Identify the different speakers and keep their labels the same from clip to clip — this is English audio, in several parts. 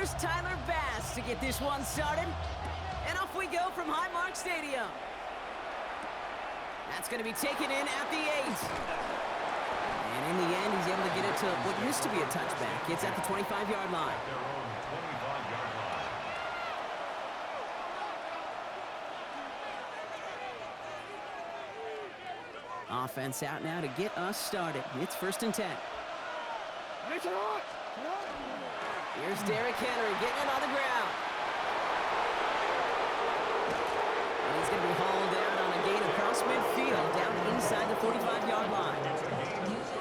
Speaker 1: Here's Tyler Bass to get this one started. And off we go from Highmark Stadium. That's going to be taken in at the 8. And in the end, he's able to get it to what used to be a touchback. It's at the 25-yard line. Offense out now to get us started. It's 1st and 10. Here's Derrick Henry getting it on the ground. And he's going to be hauled down on a gain across midfield, down inside the 45-yard line.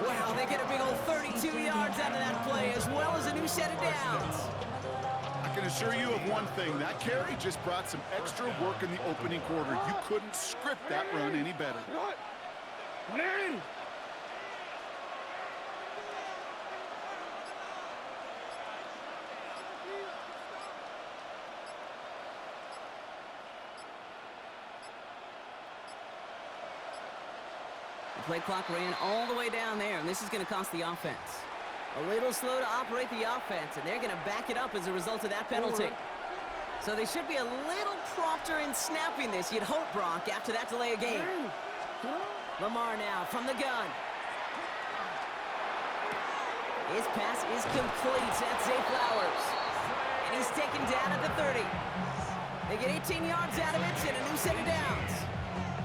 Speaker 1: Wow, they get a big old 32 yards out of that play, as well as a new set of downs.
Speaker 2: I can assure you of one thing. That carry just brought some extra work in the opening quarter. You couldn't script that run any better.
Speaker 1: The play clock ran all the way down there, and this is going to cost the offense. A little slow to operate the offense, and they're going to back it up as a result of that penalty. So they should be a little prompter in snapping this, you'd hope, Brock, after that delay of game. Lamar now from the gun. His pass is complete. That's Zay Flowers. And he's taken down at the 30. They get 18 yards out of it and a new set of downs.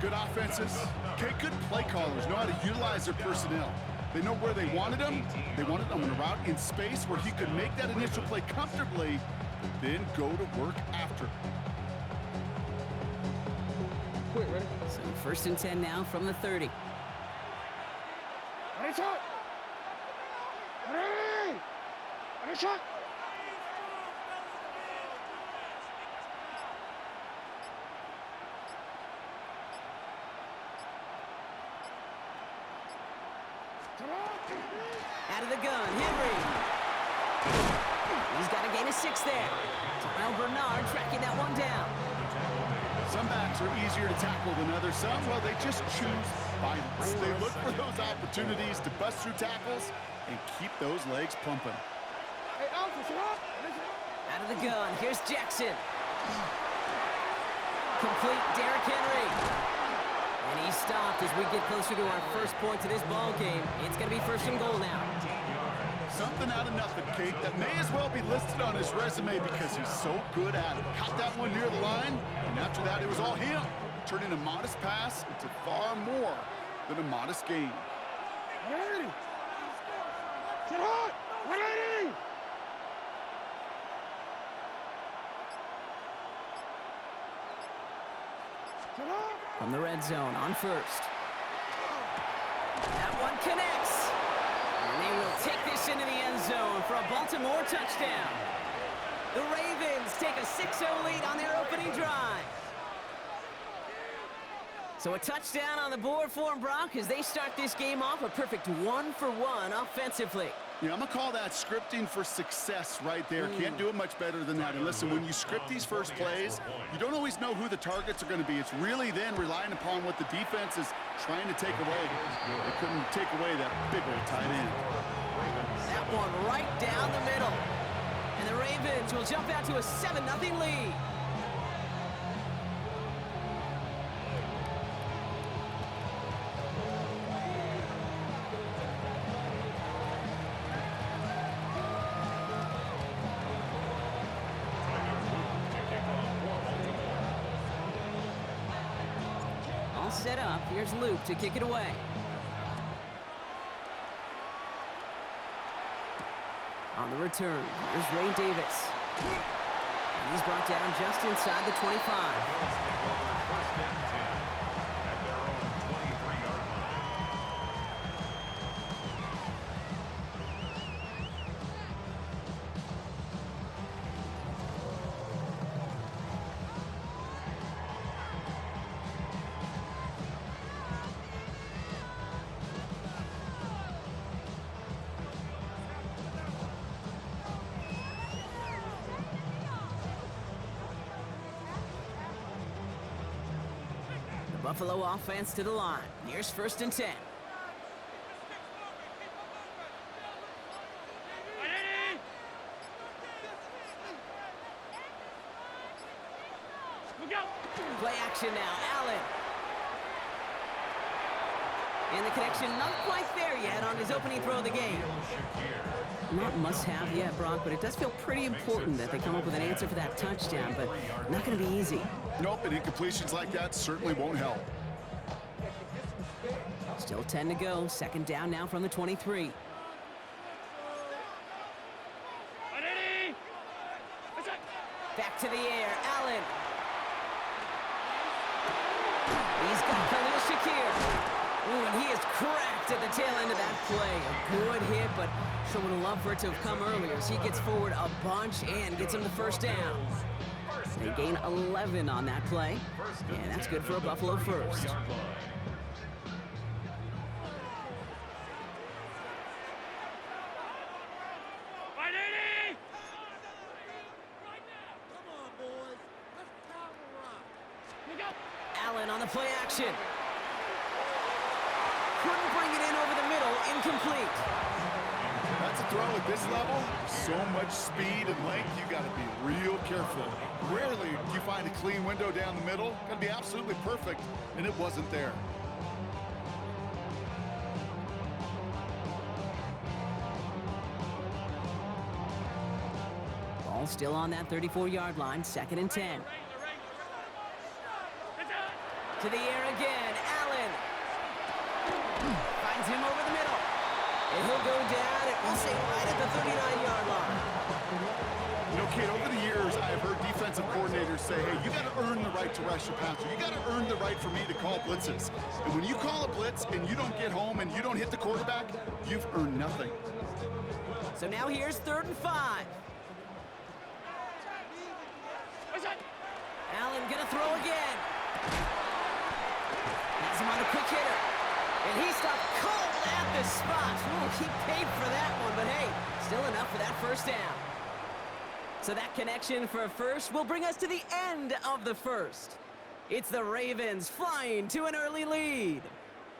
Speaker 2: Good offenses. Okay, good play callers know how to utilize their personnel. They know where they wanted them. They wanted them on a route in space where he could make that initial play comfortably, but then go to work after.
Speaker 1: So 1st and 10 now from the 30. Out of the gun, Henry. He's got a gain of 6 there. Terrell Bernard tracking that one down.
Speaker 2: Some backs are easier to tackle than others. Some, well, they just choose violence. They look for those opportunities to bust through tackles and keep those legs pumping.
Speaker 1: Out of the gun, here's Jackson. Complete Derrick Henry. And he's stopped as we get closer to our first point to this ball game. It's going to be 1st and goal now.
Speaker 2: Something out of nothing, Kate, that may as well be listed on his resume because he's so good at it. Caught that one near the line, and after that, it was all him, turning a modest pass into far more than a modest gain.
Speaker 1: From the red zone on 1st. That one connects. And they will take this into the end zone for a Baltimore touchdown. The Ravens take a 6-0 lead on their opening drive. So a touchdown on the board for them, Brock, as they start this game off a perfect 1-for-1 offensively.
Speaker 2: Yeah, I'm going to call that scripting for success right there. Can't do it much better than that. And listen, when you script these first plays, you don't always know who the targets are going to be. It's really then relying upon what the defense is trying to take away. They couldn't take away that big old tight end.
Speaker 1: That one right down the middle. And the Ravens will jump out to a 7-0 lead. Set up. Here's Luke to kick it away. On the return, here's Ray Davis. And he's brought down just inside the 25. Buffalo offense to the line. Here's 1st and 10. action now. Allen. And the connection not quite there yet on his opening throw of the game. Not must-have yet, Brock, but it does feel pretty important that they come up with an answer for that touchdown, but not going to be easy.
Speaker 2: Nope, and incompletions like that certainly won't help.
Speaker 1: Still 10 to go. Second down now from the 23. Back to the air. Allen. He's got Khalil Shakir. Ooh, and he is cracked at the tail end of that play. A good hit, but someone would love for it to have come earlier. So he gets forward a bunch and gets him the first down. They gain 11 on that play, and that's good for a Buffalo first. Allen on the play action. Couldn't bring it in over the middle. Incomplete.
Speaker 2: That's a throw at this level. So much speed and length, you got to be real careful. Rarely do you find a clean window down the middle. Got to be absolutely perfect, and it wasn't there.
Speaker 1: Ball still on that 34-yard line. Second and 10. To the air again. Allen. Finds him over the middle. And he'll go down and we'll say right at the 39-yard line.
Speaker 2: You know, Kate, over the years, I've heard defensive coordinators say, hey, you got to earn the right to rush your passer. You got to earn the right for me to call blitzes. And when you call a blitz and you don't get home and you don't hit the quarterback, you've earned nothing.
Speaker 1: So now here's 3rd and 5. Allen gonna throw again. Has him on the quick hitter. And he stopped cold at the spot. Ooh, he paid for that one, but hey, still enough for that first down. So that connection for a first will bring us to the end of the first. It's the Ravens flying to an early lead.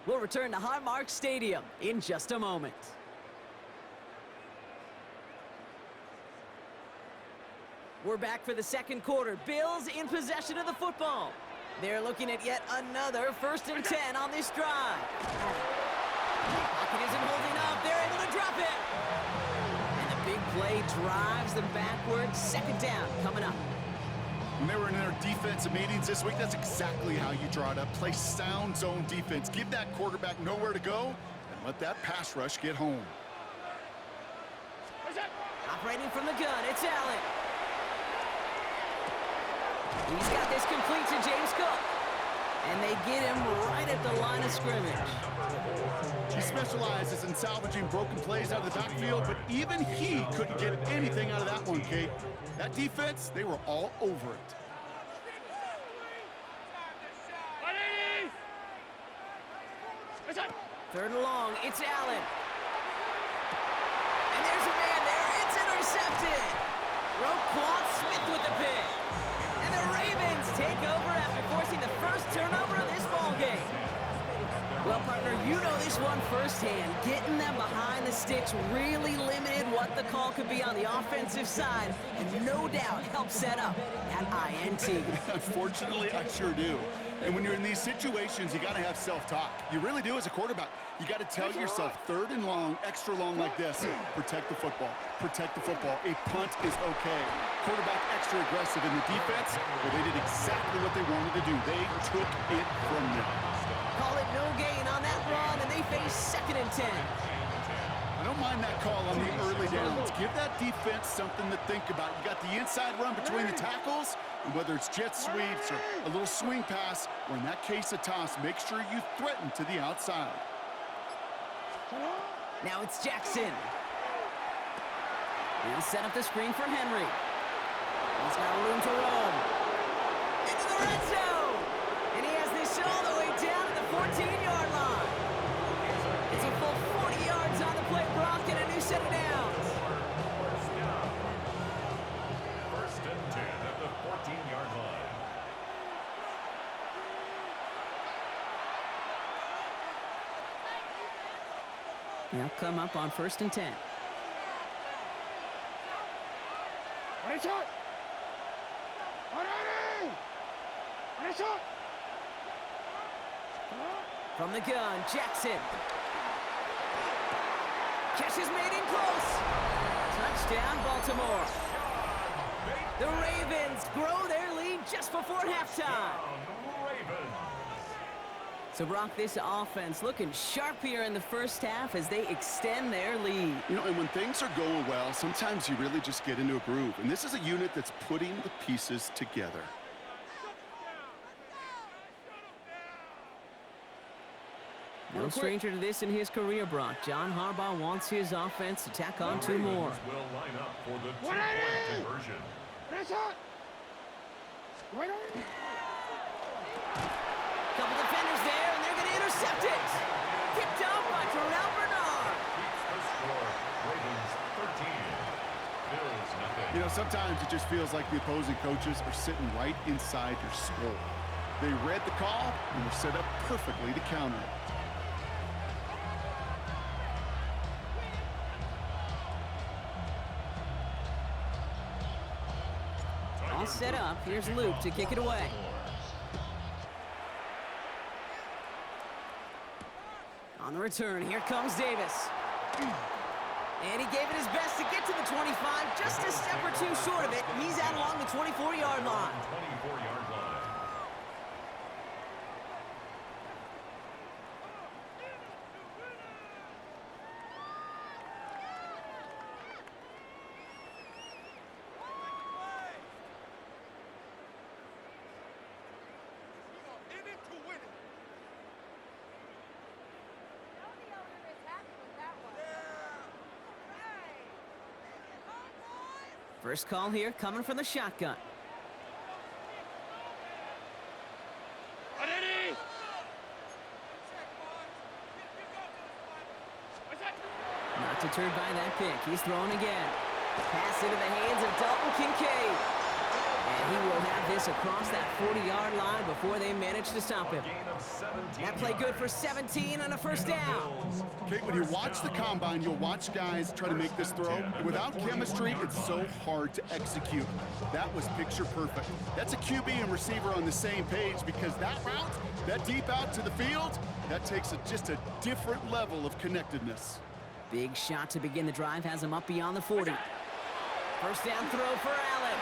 Speaker 1: We'll return to Highmark Stadium in just a moment. We're back for the second quarter. Bills in possession of the football. They're looking at yet another 1st and 10 on this drive. Pocket isn't holding up. They're able to drop it. And the big play drives them backwards. Second down coming up.
Speaker 2: When they were in their defensive meetings this week, that's exactly how you draw it up. Play sound zone defense. Give that quarterback nowhere to go and let that pass rush get home.
Speaker 1: Operating from the gun, it's Allen. He's got this complete to James Cook. And they get him right at the line of scrimmage.
Speaker 2: He specializes in salvaging broken plays out of the backfield, but even he couldn't get anything out of that one, Kate. That defense, they were all over it.
Speaker 1: Third and long, it's Allen. And there's a man there, it's intercepted. Roquan Smith with the pick. And the Ravens take over after forcing the first turnover of this ballgame. Well, partner, you know this one firsthand. Getting them behind the sticks really limited what the call could be on the offensive side, and no doubt helped set up that INT.
Speaker 2: Unfortunately, I sure do. And when you're in these situations, you got to have self-talk. You really do as a quarterback. You got to tell yourself, 3rd and long, extra long like this, protect the football. Protect the football. A punt is okay. Quarterback extra aggressive in the defense, well, they did exactly what they wanted to do. They took it from them.
Speaker 1: Call it no gain on that run, and they face 2nd and 10.
Speaker 2: I don't mind that call on the early downs. Give that defense something to think about. You got the inside run between the tackles, and whether it's jet sweeps or a little swing pass, or in that case a toss, make sure you threaten to the outside.
Speaker 1: Now it's Jackson. He'll set up the screen for Henry. He's got room to roam. Into the red zone! And he has this all the way down to the 14-yard line. It's a full 40 yards on the play, Brock, and a new set of downs.
Speaker 3: First and 10 at the 14-yard line.
Speaker 1: They'll come up on 1st and 10. From the gun, Jackson. Catch is made in close. Touchdown, Baltimore. The Ravens grow their lead just before halftime. So, Brock, this offense looking sharp here in the first half as they extend their lead.
Speaker 2: You know, and when things are going well, sometimes you really just get into a groove. And this is a unit that's putting the pieces together.
Speaker 1: No stranger to this in his career, Brock. John Harbaugh wants his offense to tack on two more.
Speaker 3: Will line up for the two-point conversion.
Speaker 1: Couple defenders there, and they're going to intercept it. Picked up by Terrell Bernard.
Speaker 3: Keeps the score. Ravens 13. Bills nothing.
Speaker 2: You know, sometimes it just feels like the opposing coaches are sitting right inside your skull. They read the call and were set up perfectly to counter it.
Speaker 1: All set up. Here's Luke to kick it away. On the return, here comes Davis. And he gave it his best to get to the 25, just a step or two short of it. He's out along the 24-yard line.
Speaker 3: 24-yard line.
Speaker 1: First call here coming from the shotgun. Not deterred by that pick. He's throwing again. Pass into the hands of Dalton Kincaid. And he will have this across that 40-yard line before they manage to stop him. That play good for 17 and a first down.
Speaker 2: Okay, when you watch the combine, you'll watch guys try to make this throw. Without chemistry, it's so hard to execute. That was picture perfect. That's a QB and receiver on the same page because that route, that deep out to the field, that takes just a different level of connectedness.
Speaker 1: Big shot to begin the drive has him up beyond the 40. First down throw for Allen.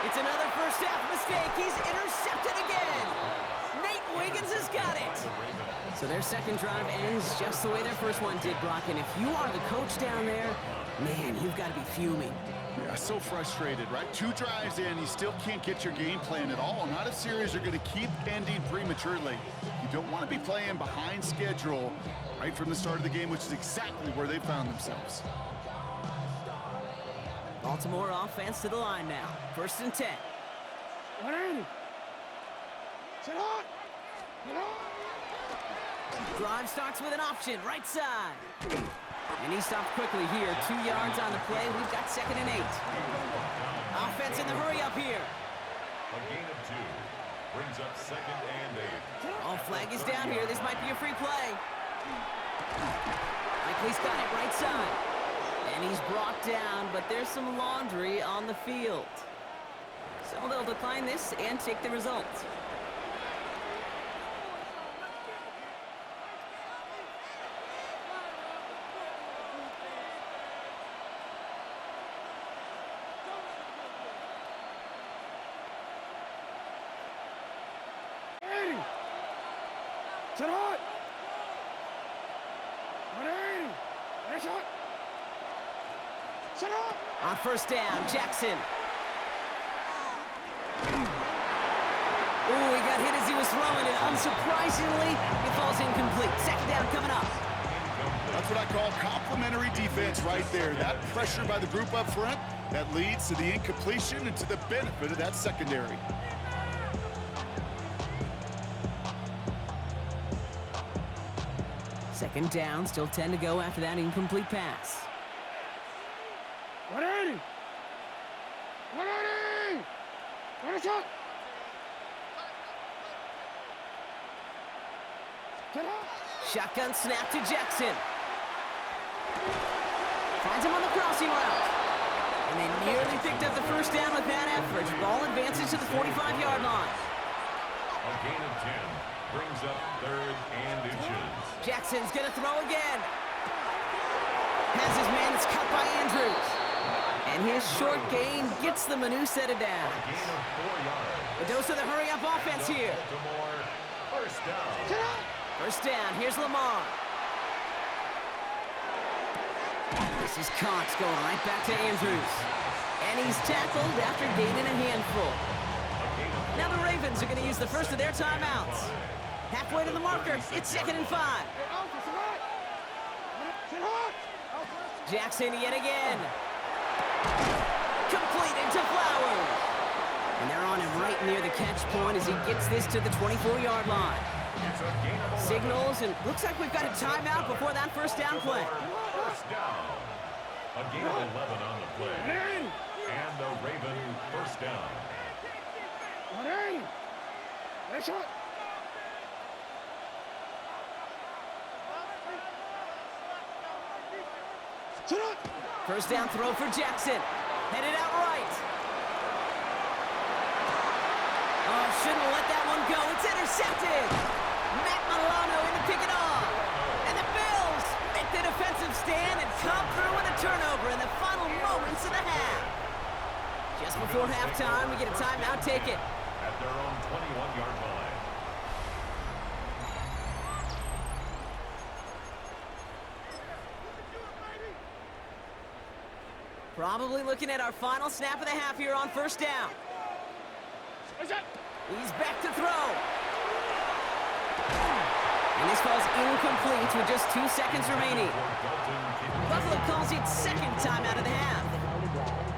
Speaker 1: It's another first half mistake. He's intercepted again. Nate Wiggins has got it. So their second drive ends just the way their first one did, Brock. And if you are the coach down there, man, you've got to be fuming.
Speaker 2: Yeah, so frustrated, right? 2 drives in, you still can't get your game plan at all. Not a series are going to keep ending prematurely. You don't want to be playing behind schedule right from the start of the game, which is exactly where they found themselves.
Speaker 1: Baltimore offense to the line now. First and 10. Drive starts with an option, right side. And he stopped quickly here. 2 yards on the play. We've got second and 8. Offense in the hurry up here.
Speaker 3: A gain of 2 brings up second and 8.
Speaker 1: Oh, flag is down here. This might be a free play. Likely's got it right side. And he's brought down, but there's some laundry on the field. So they'll decline this and take the result. On first down, Jackson. Ooh, he got hit as he was throwing it. Unsurprisingly, it falls incomplete. Second down coming up.
Speaker 2: That's what I call complimentary defense right there. That pressure by the group up front, that leads to the incompletion and to the benefit of that secondary.
Speaker 1: Second down, still 10 to go after that incomplete pass.
Speaker 4: 180! 180! What is up?
Speaker 1: Shotgun snap to Jackson. Finds him on the crossing route. And they nearly picked up the first down with that effort. Ball advances to the 45-yard line.
Speaker 3: A gain of 10. brings up 3rd and inches.
Speaker 1: Jackson's going to throw again. Has his man. It's cut by Andrews. And his short gain gets them a new set of downs.
Speaker 3: Gain of 4 yards.
Speaker 1: A dose of the hurry-up offense here.
Speaker 3: Baltimore, first down.
Speaker 1: First down. Here's Lamar. This is Cox going right back to Andrews. And he's tackled after gaining a handful. Now the Ravens are going to use the first of their timeouts. Halfway to the marker. It's 2nd and 5. Jackson yet again. Completed to Flowers. And they're on him right near the catch point as he gets this to the 24-yard line.
Speaker 3: It's a gain of 11.
Speaker 1: Signals, and looks like we've got a timeout before that first down play.
Speaker 3: First down. A gain of 11 on the play. And the Raven first down.
Speaker 1: First down throw for Jackson. Headed out right. Oh, shouldn't have let that one go. It's intercepted. Matt Milano in to pick it off. And the Bills make the defensive stand and come through with a turnover in the final moments of the half. Just before halftime, we get a timeout taken.
Speaker 3: At their own 21-yard line.
Speaker 1: Probably looking at our final snap of the half here on first down. He's back to throw. And this falls incomplete with just 2 seconds remaining. Buffalo calls it second time out of the half.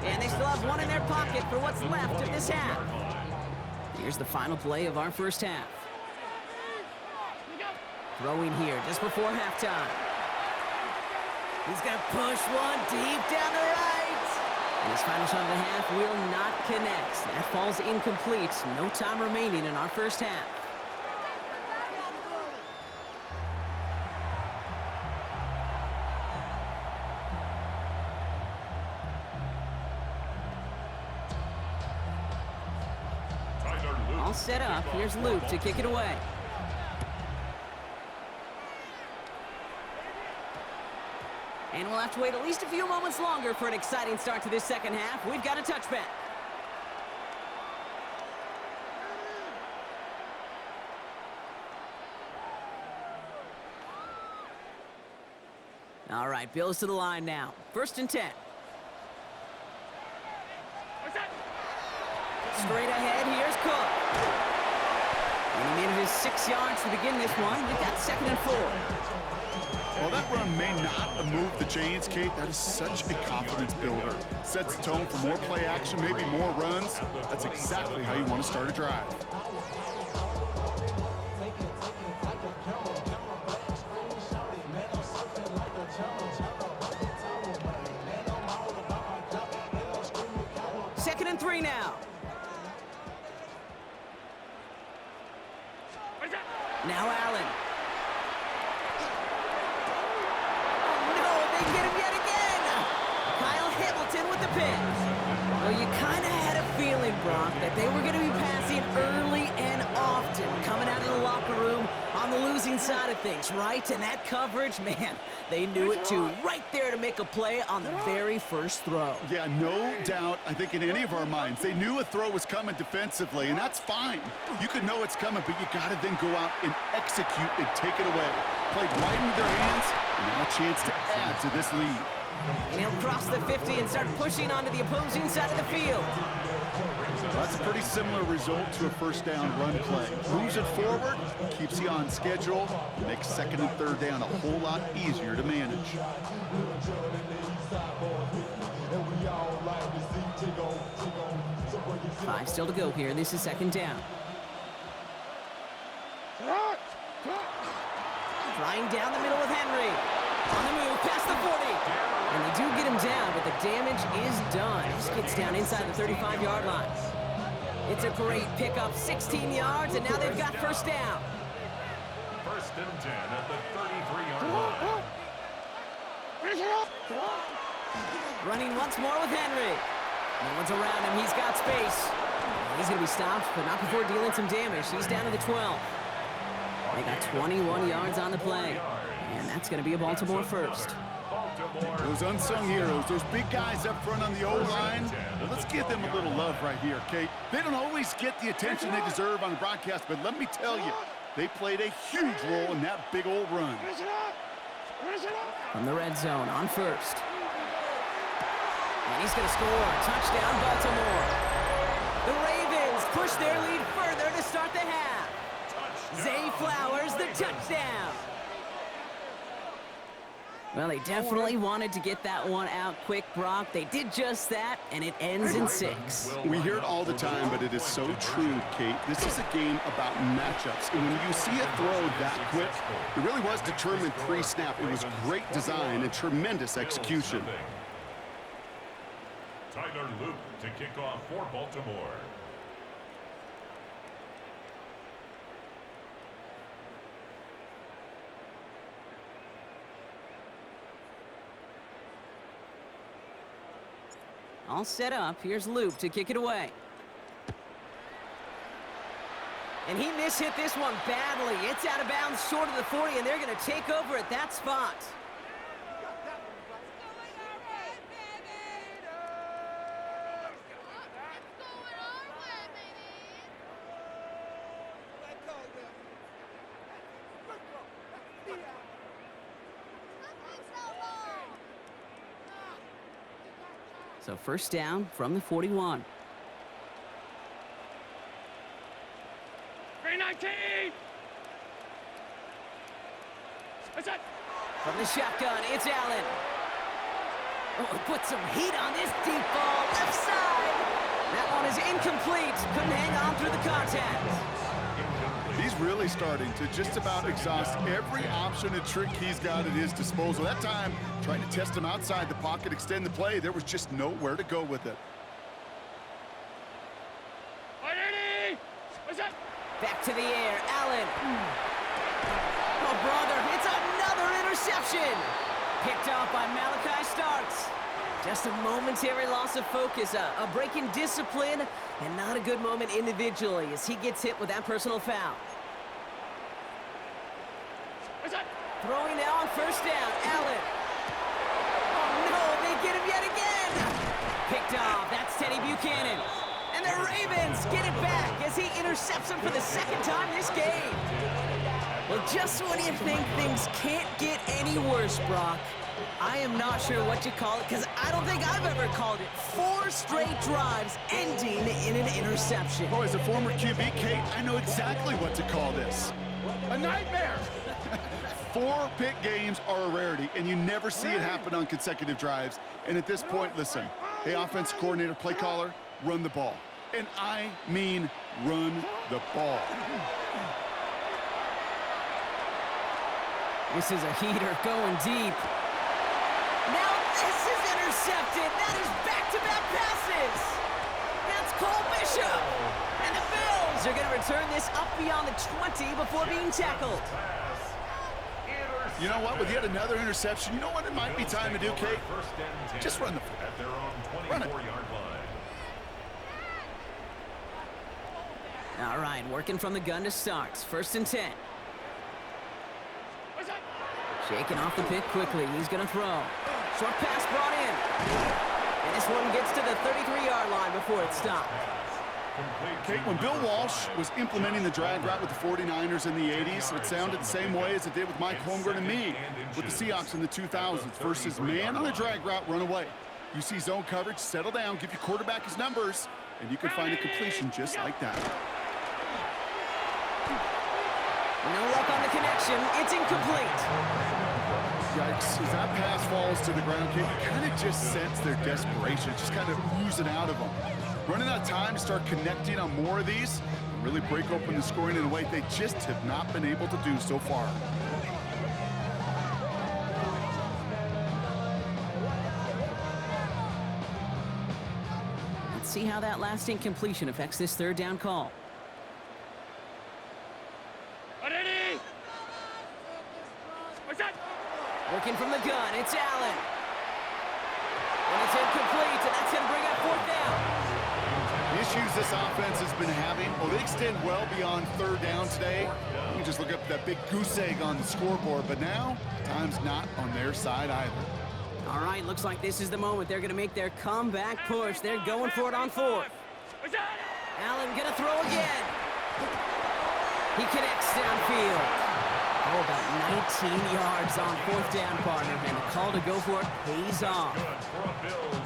Speaker 1: And they still have one in their pocket for what's left of this half. Here's the final play of our first half. Throwing here just before halftime. He's going to push one deep down the right. And his final shot of the half will not connect. That falls incomplete. No time remaining in our first half. All set up. Here's Luke to kick it away. And we'll have to wait at least a few moments longer for an exciting start to this second half. We've got a touchback. All right, Bills to the line now. 1st and 10. Straight ahead, here's Cook. And he manages 6 yards to begin this one. We've got 2nd and 4.
Speaker 2: Well, that run may not have moved the chains, Kate. That is such a confidence builder. Sets the tone for more play action, maybe more runs. That's exactly how you want to start a drive.
Speaker 1: Second and 3 now. Now Allen. With the pick. Well, you kind of had a feeling, Brock, that they were going to be passing early and often, coming out of the locker room on the losing side of things, right? And that coverage, man, they knew it too. Right there to make a play on the very first throw.
Speaker 2: Yeah, no doubt. I think in any of our minds, they knew a throw was coming defensively, and that's fine. You could know it's coming, but you got to then go out and execute and take it away. Played right into their hands, and now a chance to add to this lead.
Speaker 1: And he'll cross the 50 and start pushing onto the opposing side of the field.
Speaker 2: That's a pretty similar result to a first down run play. Moves it forward, keeps you on schedule, makes 2nd and 3rd down a whole lot easier to manage.
Speaker 1: 5 still to go here. This is 2nd down. Flying down the middle with Henry. On the move, past the 40. And they do get him down, but the damage is done. He just gets down inside the 35-yard line. It's a great pickup, 16 yards, and now they've got first down.
Speaker 3: 1st and 10 at the 33-yard line.
Speaker 1: Running once more with Henry. No one's around him. He's got space. He's going to be stopped, but not before dealing some damage. He's down to the 12. They got 21 yards on the play. And that's going to be a Baltimore first.
Speaker 2: Those unsung heroes, those big guys up front on the O-line, well, let's give them a little love right here, Kate. They don't always get the attention they deserve on the broadcast, but let me tell you, they played a huge role in that big old run.
Speaker 1: From the red zone on first. And he's going to score. Touchdown, Baltimore. The Ravens push their lead further to start the half. Zay Flowers, the touchdown. Well, they definitely wanted to get that one out quick, Brock. They did just that, and it ends in 6.
Speaker 2: We hear it all the time, but it is so true, Kate. This is a game about matchups. And when you see a throw that quick, it really was determined pre-snap. It was great design and tremendous execution.
Speaker 3: Tyler Luke to kick off for Baltimore.
Speaker 1: All set up. Here's Luke to kick it away. And he mishit this one badly. It's out of bounds short of the 40, and they're going to take over at that spot. So first down from the 41.
Speaker 4: 319! What's that?
Speaker 1: From the shotgun, it's Allen. Oh, put some heat on this deep ball, left side. That one is incomplete. Couldn't hang on through the contact.
Speaker 2: He's really starting to just about exhaust every option and trick he's got at his disposal. That time, trying to test him outside the pocket, extend the play, there was just nowhere to go with it.
Speaker 4: 180! What's that?
Speaker 1: Back to the air, Allen. Oh, brother, it's another interception. Picked off by Malachi Starks. Just a momentary loss of focus, a break in discipline, and not a good moment individually as he gets hit with that personal foul.
Speaker 4: What's that?
Speaker 1: Throwing now on first down, Allen. Oh, no, they get him yet again. Picked off, that's Teddy Buchanan. And the Ravens get it back as he intercepts him for the second time this game. Well, just when you think things can't get any worse, Brock, I am not sure what you call it, because I don't think I've ever called it 4 straight drives ending in an interception.
Speaker 2: Oh, as a former QB, Kate, I know exactly what to call this. A nightmare! 4 pick games are a rarity, and you never see it happen on consecutive drives. And at this point, listen, hey, offensive coordinator, play caller, run the ball. And I mean run the ball.
Speaker 1: This is a heater going deep. Now this is intercepted. That is back-to-back passes. That's Cole Bishop. And the Bills are going to return this up beyond the 20 before being tackled.
Speaker 2: You know what? With yet another interception, you know what it might be time to do, Kate? Just run the football.
Speaker 3: At their own 24-yard line.
Speaker 1: All right, working from the gun to start. First and 10.
Speaker 4: What's that?
Speaker 1: Shaking off the pick quickly. He's going to throw. Short pass brought in. And this one gets to the 33-yard line before it stopped.
Speaker 2: Kate, when Bill Walsh was implementing the drag route with the 49ers in the 80s, it sounded the same way as it did with Mike Holmgren and me with the Seahawks in the 2000s versus man on a drag route, run away. You see zone coverage, settle down, give your quarterback his numbers, and you can find a completion just like that.
Speaker 1: No luck on the connection. It's incomplete.
Speaker 2: Yikes. As that pass falls to the ground, Kate, you kind of just sense their desperation, just kind of oozing out of them. Running out of time to start connecting on more of these, and really break open the scoring in a way they just have not been able to do so far.
Speaker 1: Let's see how that last incompletion affects this third down call.
Speaker 4: 180! What's that?
Speaker 1: Working from the gun, it's Allen. And it's incomplete, and that's going to bring up fourth down.
Speaker 2: His issues this offense has been having, well, they extend well beyond third down today. You can just look up that big goose egg on the scoreboard, but now time's not on their side either.
Speaker 1: All right, looks like this is the moment. They're going to make their comeback push. They're going for it on fourth. Allen gonna throw again. He connects downfield. Oh, about 19 yards on fourth down, partner, and the call to go for it pays off.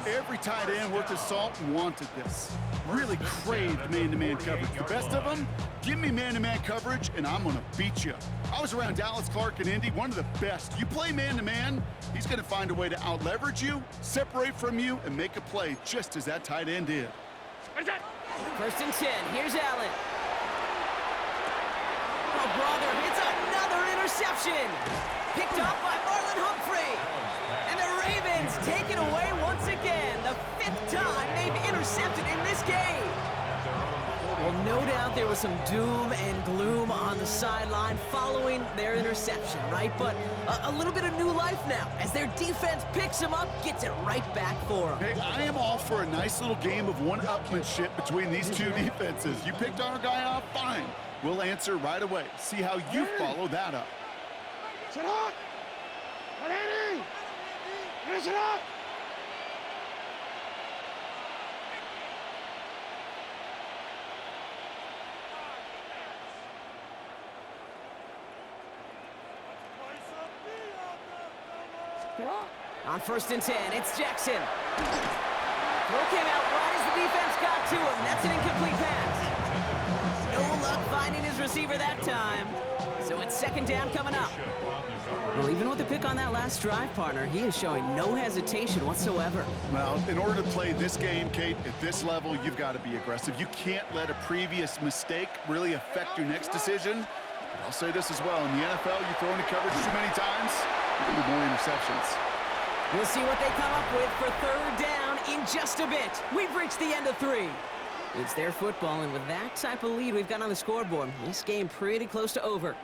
Speaker 2: Every tight end worth his salt wanted this. Really craved man-to-man coverage. The best of them, give me man-to-man coverage, and I'm gonna beat you. I was around Dallas Clark and Indy, one of the best. You play man-to-man, he's gonna find a way to out-leverage you, separate from you, and make a play just as that tight end did.
Speaker 1: First and 10, here's Allen. Oh, brother, it's another interception. Picked off by Marlon Humphrey. And the Ravens take it away once again. The 5th time they've intercepted in this game. Well, no doubt there was some doom and gloom on the sideline following their interception, right? But a little bit of new life now as their defense picks them up, gets it right back for them.
Speaker 2: Hey, I am all for a nice little game of one-upmanship between these two defenses. You picked our guy off, fine. We'll answer right away. See how you follow that up.
Speaker 4: Sit up! Ready! Sit up!
Speaker 1: On first and 10, it's Jackson. Throw came out right as the defense got to him. That's an incomplete pass. No luck finding his receiver that time. So it's second down coming up. Well, even with the pick on that last drive, partner, he is showing no hesitation whatsoever.
Speaker 2: Well, in order to play this game, Kate, at this level, you've got to be aggressive. You can't let a previous mistake really affect your next decision. But I'll say this as well. In the NFL, you throw into coverage too many times, you're going to be more interceptions.
Speaker 1: We'll see what they come up with for third down in just a bit. We've reached the end of 3. It's their football, and with that type of lead we've got on the scoreboard, this game pretty close to over.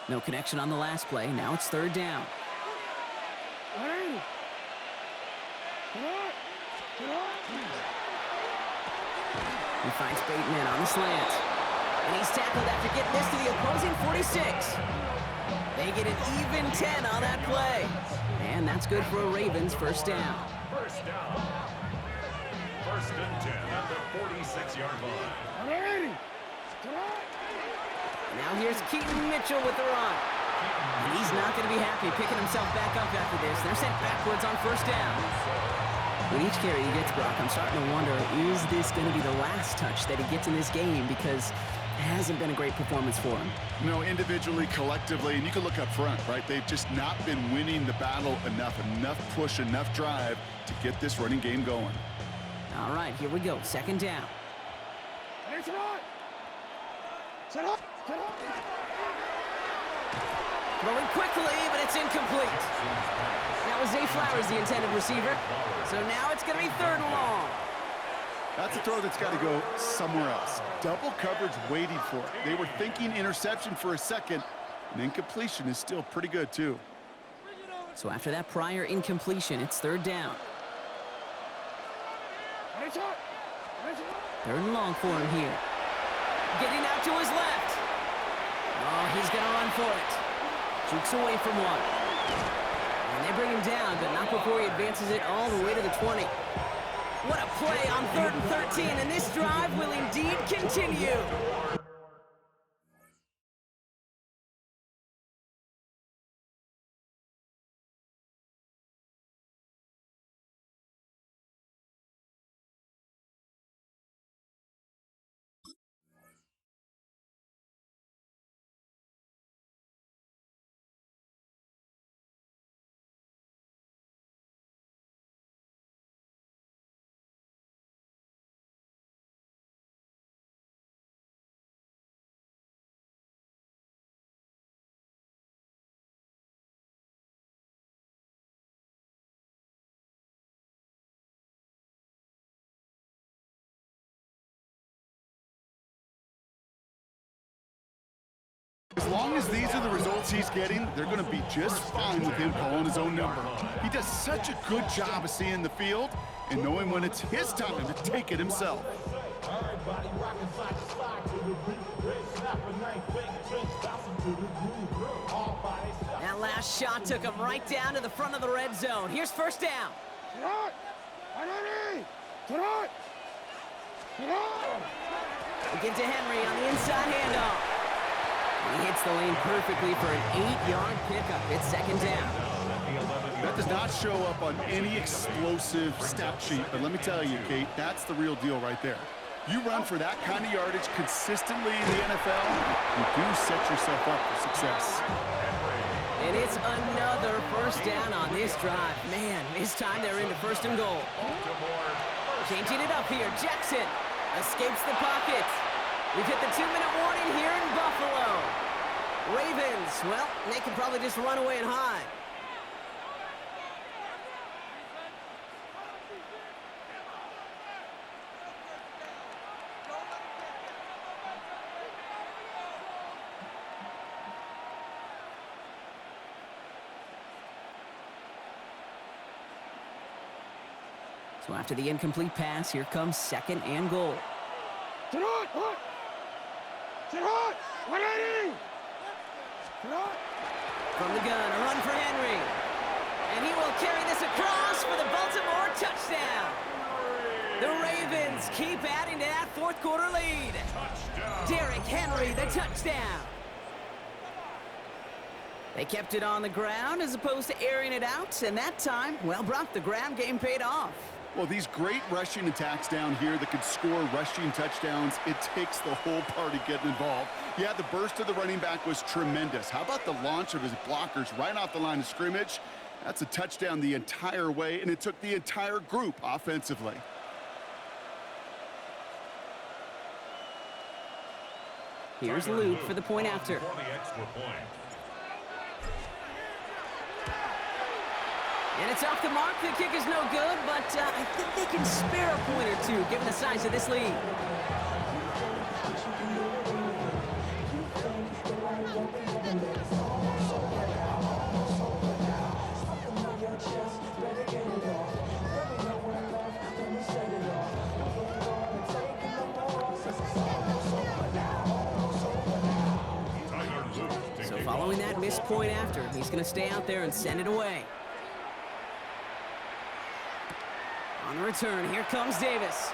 Speaker 1: No connection on the last play. Now it's third down. He finds Bateman on the slant. And he's tackled after getting this to the opposing 46. They get an even 10 on that play. And that's good for a Ravens first down.
Speaker 3: First down. First and 10 at the 46-yard line.
Speaker 1: Now here's Keaton Mitchell with the run. And he's not going to be happy picking himself back up after this. They're sent backwards on first down. With each carry he gets, Brock, I'm starting to wonder, is this going to be the last touch that he gets in this game? Because it hasn't been a great performance for him.
Speaker 2: You know, individually, collectively, and you can look up front, right? They've just not been winning the battle enough push, enough drive to get this running game going.
Speaker 1: All right, here we go. Second down.
Speaker 4: Sit up!
Speaker 1: Throwing quickly, but it's incomplete. That was Zay Flowers, the intended receiver. So now it's going to be third and long.
Speaker 2: That's a throw that's got to go somewhere else. Double coverage waiting for it. They were thinking interception for a second, and incompletion is still pretty good, too.
Speaker 1: So after that prior incompletion, it's third down. Third and long for him here. Getting out to his left. Oh, he's going to run for it. Jukes away from one. And they bring him down, but not before he advances it all the way to the 20. What a play on 3rd and 13, and this drive will indeed continue.
Speaker 2: As long as these are the results he's getting, they're going to be just fine with him calling his own number. He does such a good job of seeing the field and knowing when it's his time to take it himself.
Speaker 1: That last shot took him right down to the front of the red zone. Here's first down. We get to Henry on the inside handoff. And he hits the lane perfectly for an 8-yard pickup. It's second down.
Speaker 2: That does not show up on any explosive stat sheet, but let me tell you, Kate, that's the real deal right there. You run for that kind of yardage consistently in the NFL, you do set yourself up for success.
Speaker 1: And it's another first down on this drive. Man, this time they're into first and goal. Changing it up here, Jackson escapes the pocket. We've hit the 2-minute warning here in Buffalo. Ravens, well, they can probably just run away and hide. So after the incomplete pass, here comes second and goal.
Speaker 4: From
Speaker 1: the gun, a run for Henry. And he will carry this across for the Baltimore touchdown. The Ravens keep adding to that fourth quarter lead. Derrick Henry, the touchdown. They kept it on the ground as opposed to airing it out, and that time, well, Brock, the ground game paid off.
Speaker 2: Well, these great rushing attacks down here that could score rushing touchdowns, it takes the whole party getting involved. Yeah, the burst of the running back was tremendous. How about the launch of his blockers right off the line of scrimmage? That's a touchdown the entire way, and it took the entire group offensively.
Speaker 1: Here's Luke for the point after. And it's off the mark. The kick is no good, but I think they can spare a point or two, given the size of this lead. So following that missed point after, he's going to stay out there and send it away. On the return, here comes Davis.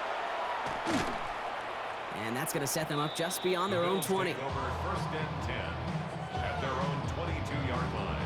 Speaker 1: And that's going to set them up just beyond their own 20.
Speaker 3: Over first and 10 at their own 22-yard line.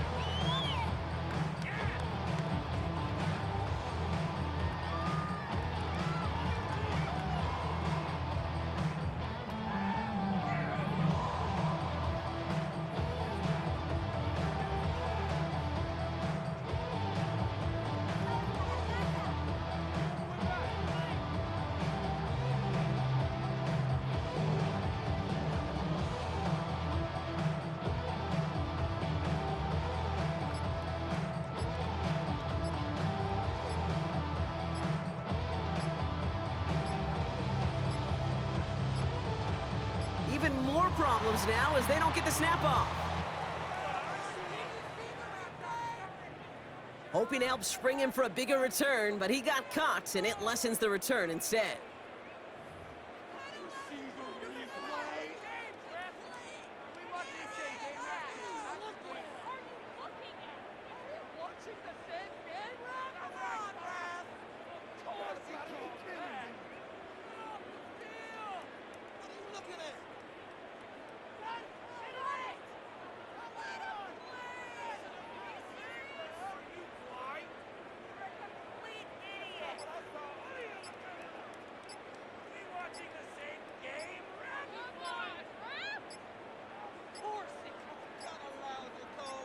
Speaker 1: Even more problems now as they don't get the snap off. Hoping to help spring him for a bigger return, but he got caught, and it lessens the return instead.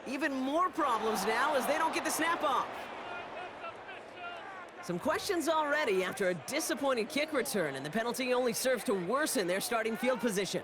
Speaker 1: Even more problems now as they don't get the snap off. Some questions already after a disappointing kick return, and the penalty only serves to worsen their starting field position.